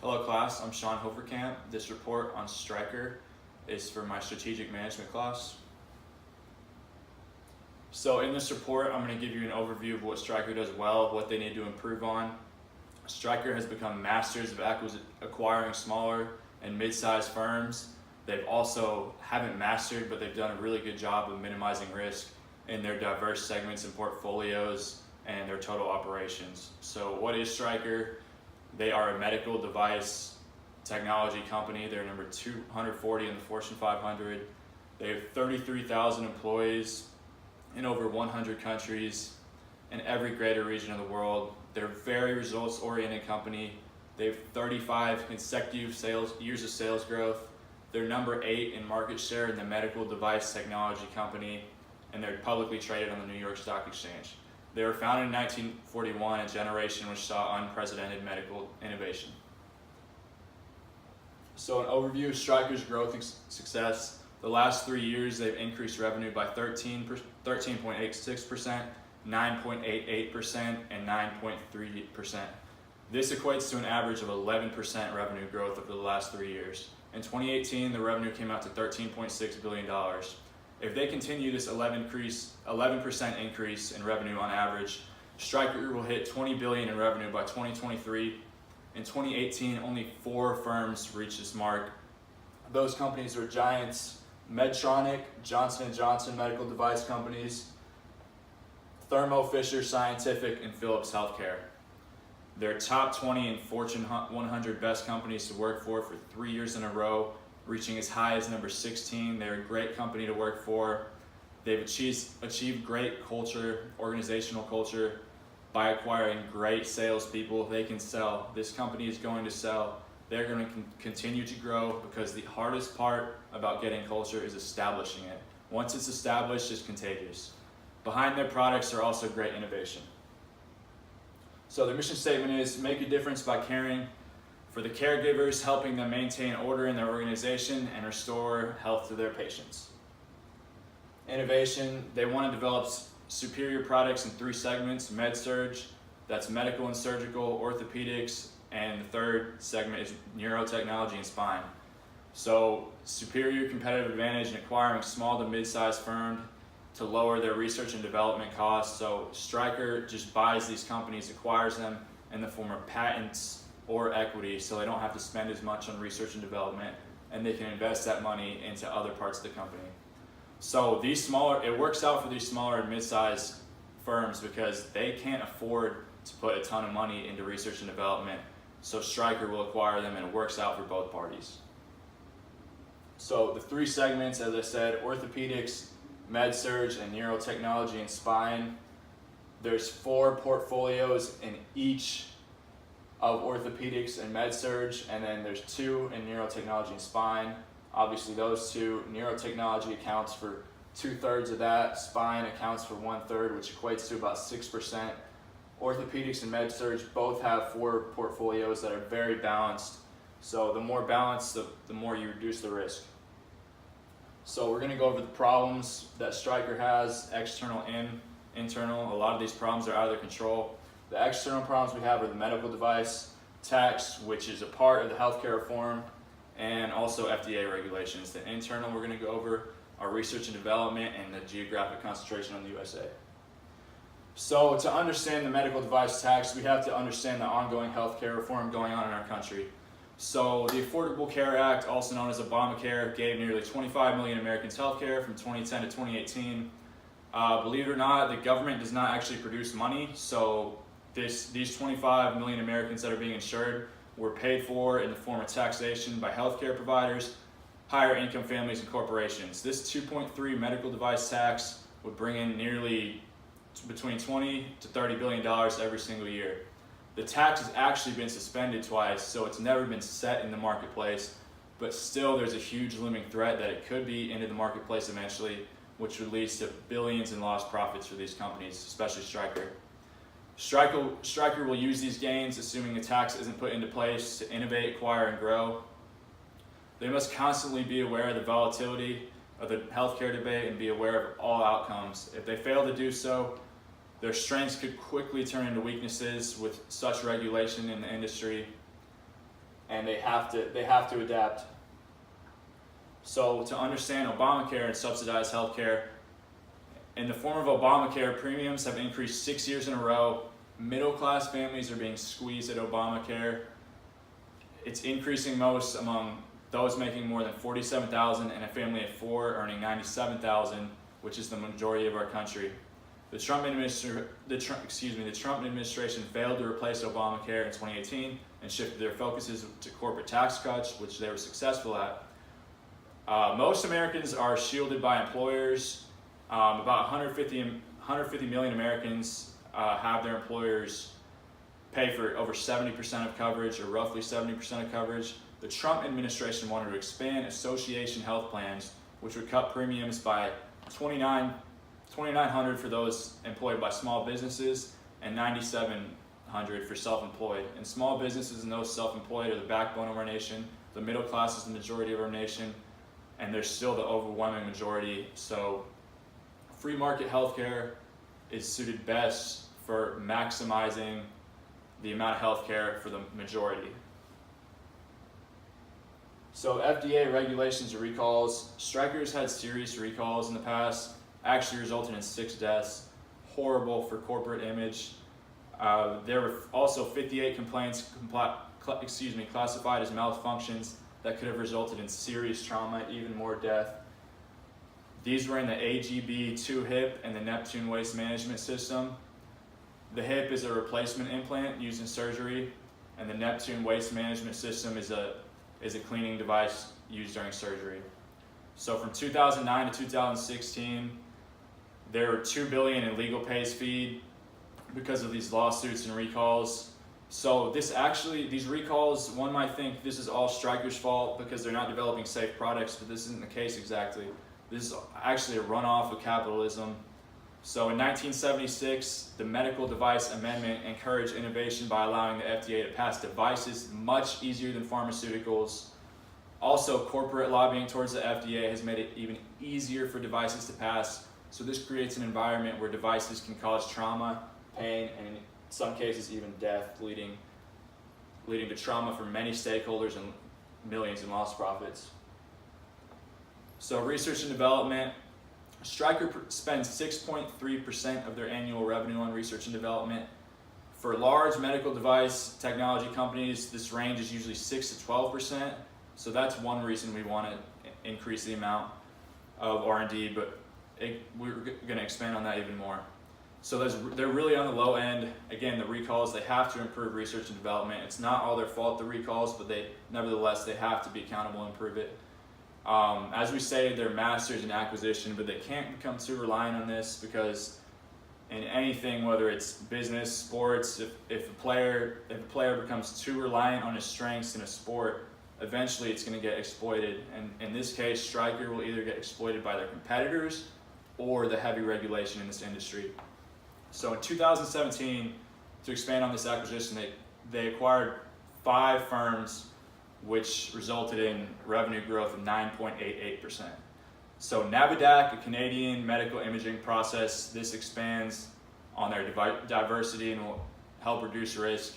Hello class, I'm Sean Hoverkamp. This report on Stryker is for my strategic management class. So in this report, I'm going to give you an overview of what Stryker does well, what they need to improve on. Stryker has become masters of acquiring smaller and mid-sized firms. They've also haven't mastered, but they've done a really good job of minimizing risk in their diverse segments and portfolios and their total operations. So what is Stryker? They are a medical device technology company. They're number 240 in the Fortune 500. They have 33,000 employees in over 100 countries in every greater region of the world. They're a very results-oriented company. They have 35 consecutive years of sales growth. They're number 8 in market share in the medical device technology company, and they're publicly traded on the New York Stock Exchange. They were founded in 1941, a generation which saw unprecedented medical innovation. So an overview of Stryker's growth and success. The last 3 years, they've increased revenue by 13.86%, 9.88%, and 9.38%. This equates to an average of 11% revenue growth over the last 3 years. In 2018, the revenue came out to $13.6 billion. If they continue this 11% increase in revenue on average, Stryker will hit $20 billion in revenue by 2023. In 2018, only 4 firms reached this mark. Those companies are giants: Medtronic, Johnson & Johnson medical device companies, Thermo Fisher Scientific, and Philips Healthcare. They're top 20 in Fortune 100 best companies to work for 3 years in a row, reaching as high as number 16. They're a great company to work for. They've achieved great culture, organizational culture, by acquiring great salespeople. They can sell. This company is going to sell. They're going to continue to grow because the hardest part about getting culture is establishing it. Once it's established, it's contagious. Behind their products are also great innovation. So their mission statement is make a difference by caring for the caregivers, helping them maintain order in their organization and restore health to their patients. Innovation, they want to develop superior products in 3 segments: med-surg, that's medical and surgical, orthopedics, and the third segment is neurotechnology and spine. So superior competitive advantage in acquiring small to mid-sized firms to lower their research and development costs. So Stryker just buys these companies, acquires them in the form of patents or equity, so they don't have to spend as much on research and development, and they can invest that money into other parts of the company. So it works out for these smaller and mid-sized firms because they can't afford to put a ton of money into research and development, so Stryker will acquire them, and it works out for both parties. So the 3 segments, as I said: orthopedics, med-surg, and neurotechnology and spine. There's 4 portfolios in each of orthopedics and med-surg, and then there's 2 in neurotechnology and spine. Obviously those 2, neurotechnology accounts for 2/3 of that, spine accounts for 1/3, which equates to about 6%. Orthopedics and med-surg both have 4 portfolios that are very balanced. So the more balanced, the more you reduce the risk. So we're going to go over the problems that Stryker has, external and internal. A lot of these problems are out of their control. The external problems we have are the medical device tax, which is a part of the healthcare reform, and also FDA regulations. The internal we're going to go over are research and development and the geographic concentration on the USA. So to understand the medical device tax, we have to understand the ongoing healthcare reform going on in our country. So the Affordable Care Act, also known as Obamacare, gave nearly 25 million Americans health care from 2010 to 2018. Believe it or not, the government does not actually produce money, so these 25 million Americans that are being insured were paid for in the form of taxation by healthcare providers, higher income families, and corporations. This 2.3 medical device tax would bring in nearly between $20 to $30 billion every single year. The tax has actually been suspended twice, so it's never been set in the marketplace, but still there's a huge looming threat that it could be into the marketplace eventually, which would lead to billions in lost profits for these companies, especially Stryker. Stryker will use these gains, assuming the tax isn't put into place, to innovate, acquire, and grow. They must constantly be aware of the volatility of the healthcare debate and be aware of all outcomes. If they fail to do so, their strengths could quickly turn into weaknesses with such regulation in the industry. and they have to adapt. So to understand Obamacare and subsidized healthcare, in the form of Obamacare, premiums have increased 6 years in a row. Middle-class families are being squeezed at Obamacare. It's increasing most among those making more than $47,000 and a family of 4 earning $97,000, which is the majority of our country. The Trump administration failed to replace Obamacare in 2018 and shifted their focuses to corporate tax cuts, which they were successful at. Most Americans are shielded by employers. About 150 million Americans have their employers pay for over 70% of coverage, or roughly 70% of coverage. The Trump administration wanted to expand association health plans, which would cut premiums by $2,900 for those employed by small businesses and $9,700 for self-employed. And small businesses and those self-employed are the backbone of our nation. The middle class is the majority of our nation, and they're still the overwhelming majority. So free market healthcare is suited best for maximizing the amount of healthcare for the majority. So FDA regulations and recalls. Stryker's had serious recalls in the past, actually resulted in 6 deaths. Horrible for corporate image. There were also 58 complaints classified as malfunctions that could have resulted in serious trauma, even more death. These were in the AGB2 hip and the Neptune waste management system. The hip is a replacement implant used in surgery, and the Neptune waste management system is a cleaning device used during surgery. So from 2009 to 2016, there were $2 billion in legal pays fees because of these lawsuits and recalls. So these recalls, one might think this is all Stryker's fault because they're not developing safe products, but this isn't the case exactly. This is actually a runoff of capitalism. So in 1976, the Medical Device Amendment encouraged innovation by allowing the FDA to pass devices much easier than pharmaceuticals. Also, corporate lobbying towards the FDA has made it even easier for devices to pass. So this creates an environment where devices can cause trauma, pain, and in some cases even death, leading to trauma for many stakeholders and millions in lost profits. So research and development. Stryker spends 6.3% of their annual revenue on research and development. For large medical device technology companies, this range is usually 6 to 12%. So that's one reason we want to increase the amount of R&D, but we're going to expand on that even more. So they're really on the low end. Again, the recalls, they have to improve research and development. It's not all their fault, the recalls, but nevertheless, they have to be accountable and improve it. As we say, they're masters in acquisition, but they can't become too reliant on this, because in anything, whether it's business, sports, if a player becomes too reliant on his strengths in a sport, eventually it's going to get exploited. And in this case, Stryker will either get exploited by their competitors or the heavy regulation in this industry. So in 2017, to expand on this acquisition, they acquired 5 firms, which resulted in revenue growth of 9.88%. So Navidac, a Canadian medical imaging process, this expands on their diversity and will help reduce risk.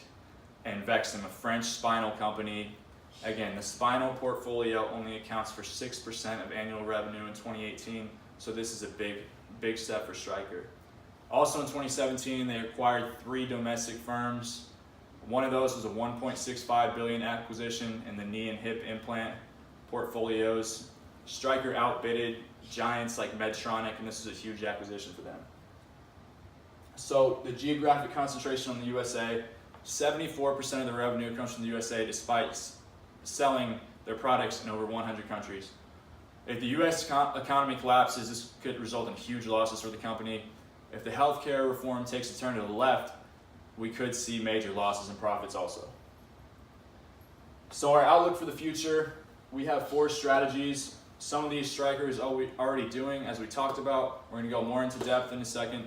And Vexim, a French spinal company. Again, the spinal portfolio only accounts for 6% of annual revenue in 2018, so this is a big step for Stryker. Also in 2017, they acquired 3 domestic firms. One of those was a $1.65 billion acquisition in the knee and hip implant portfolios. Stryker outbidded giants like Medtronic, and this is a huge acquisition for them. So the geographic concentration on the USA, 74% of the revenue comes from the USA despite selling their products in over 100 countries. If the US economy collapses, this could result in huge losses for the company. If the healthcare reform takes a turn to the left, we could see major losses in profits also. So our outlook for the future, we have 4 strategies. Some of these Stryker is already doing, as we talked about. We're going to go more into depth in a second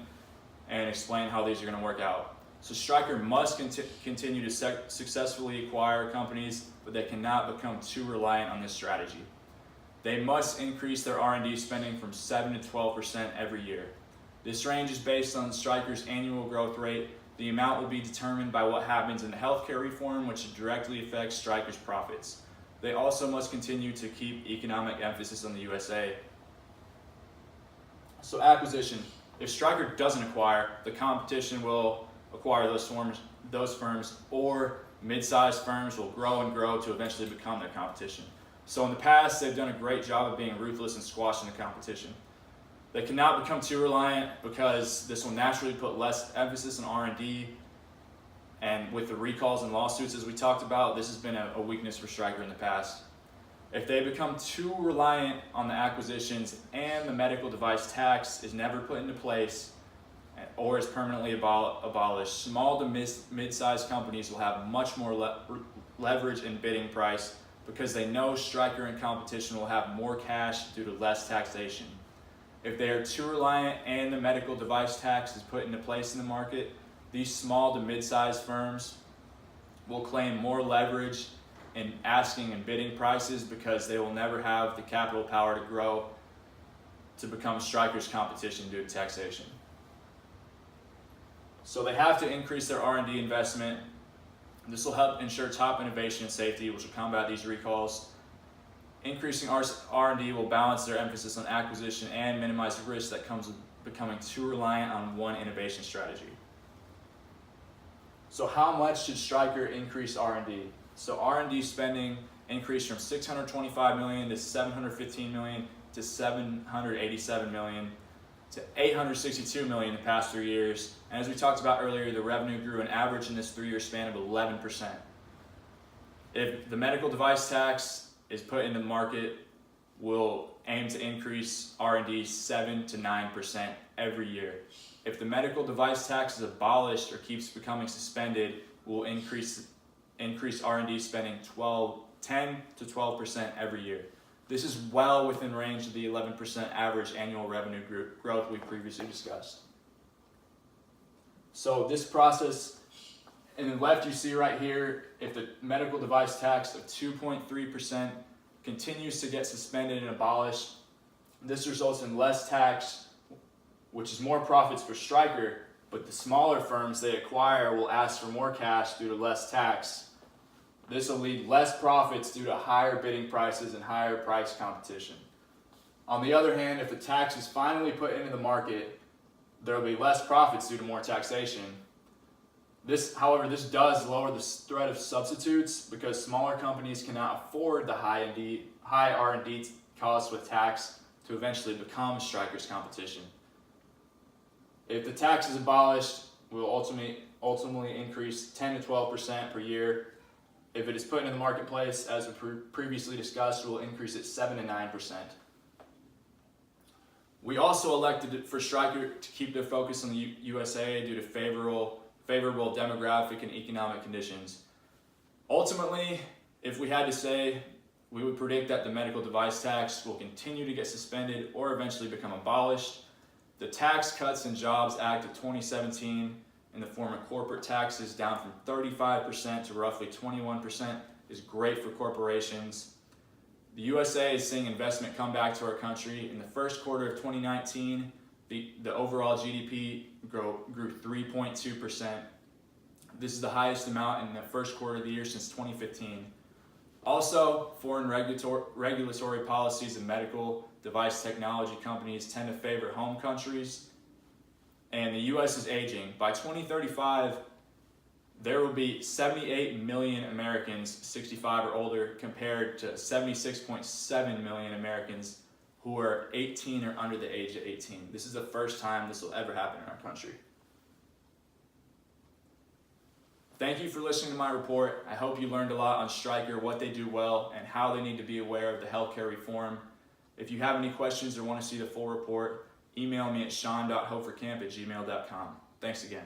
and explain how these are going to work out. So Stryker must continue to successfully acquire companies, but they cannot become too reliant on this strategy. They must increase their R&D spending from 7 to 12% every year. This range is based on Stryker's annual growth rate. The amount will be determined by what happens in the healthcare reform, which directly affects Stryker's profits. They also must continue to keep economic emphasis on the USA. So acquisition. If Stryker doesn't acquire, the competition will acquire those firms, or mid-sized firms will grow and grow to eventually become their competition. So in the past, they've done a great job of being ruthless and squashing the competition. They cannot become too reliant, because this will naturally put less emphasis on R&D, and with the recalls and lawsuits as we talked about, this has been a weakness for Stryker in the past. If they become too reliant on the acquisitions and the medical device tax is never put into place or is permanently abolished, small to mid-sized companies will have much more leverage in bidding price, because they know Stryker and competition will have more cash due to less taxation. If they are too reliant and the medical device tax is put into place in the market, these small to mid-sized firms will claim more leverage in asking and bidding prices, because they will never have the capital power to grow to become Stryker's competition due to taxation. So they have to increase their R&D investment. This will help ensure top innovation and safety, which will combat these recalls. Increasing R&D will balance their emphasis on acquisition and minimize the risk that comes with becoming too reliant on one innovation strategy. So how much should Stryker increase R&D? So R&D spending increased from $625 million to $715 million to $787 million to $862 million in the past 3 years. And as we talked about earlier, the revenue grew an average in this 3-year span of 11%. If the medical device tax is put in the market, we'll aim to increase R&D 7 to 9% every year. If the medical device tax is abolished or keeps becoming suspended, we'll increase R&D spending 10 to 12% every year. This is well within range of the 11% average annual revenue growth we previously discussed. So this process, in the left you see right here, if the medical device tax of 2.3% continues to get suspended and abolished, this results in less tax, which is more profits for Stryker, but the smaller firms they acquire will ask for more cash due to less tax. This will lead less profits due to higher bidding prices and higher price competition. On the other hand, if the tax is finally put into the market, there will be less profits due to more taxation. However, this does lower the threat of substitutes, because smaller companies cannot afford the high R&D costs with tax to eventually become Stryker's competition. If the tax is abolished, we will ultimately increase 10 to 12% per year. If it is put into the marketplace, as we previously discussed, we'll increase it 7 to 9%. We also elected for Stryker to keep their focus on the USA due to favorable demographic and economic conditions. Ultimately, if we had to say, we would predict that the medical device tax will continue to get suspended or eventually become abolished. The Tax Cuts and Jobs Act of 2017, in the form of corporate taxes down from 35% to roughly 21%, is great for corporations. The USA is seeing investment come back to our country. In the first quarter of 2019, the overall GDP grew 3.2%. This is the highest amount in the first quarter of the year since 2015. Also, foreign regulatory policies and medical device technology companies tend to favor home countries, and the US is aging. By 2035, there will be 78 million Americans 65 or older, compared to 76.7 million Americans who are 18 or under the age of 18. This is the first time this will ever happen in our country. Thank you for listening to my report. I hope you learned a lot on Stryker, what they do well, and how they need to be aware of the healthcare reform. If you have any questions or want to see the full report, email me at sean.hoferkamp@gmail.com. Thanks again.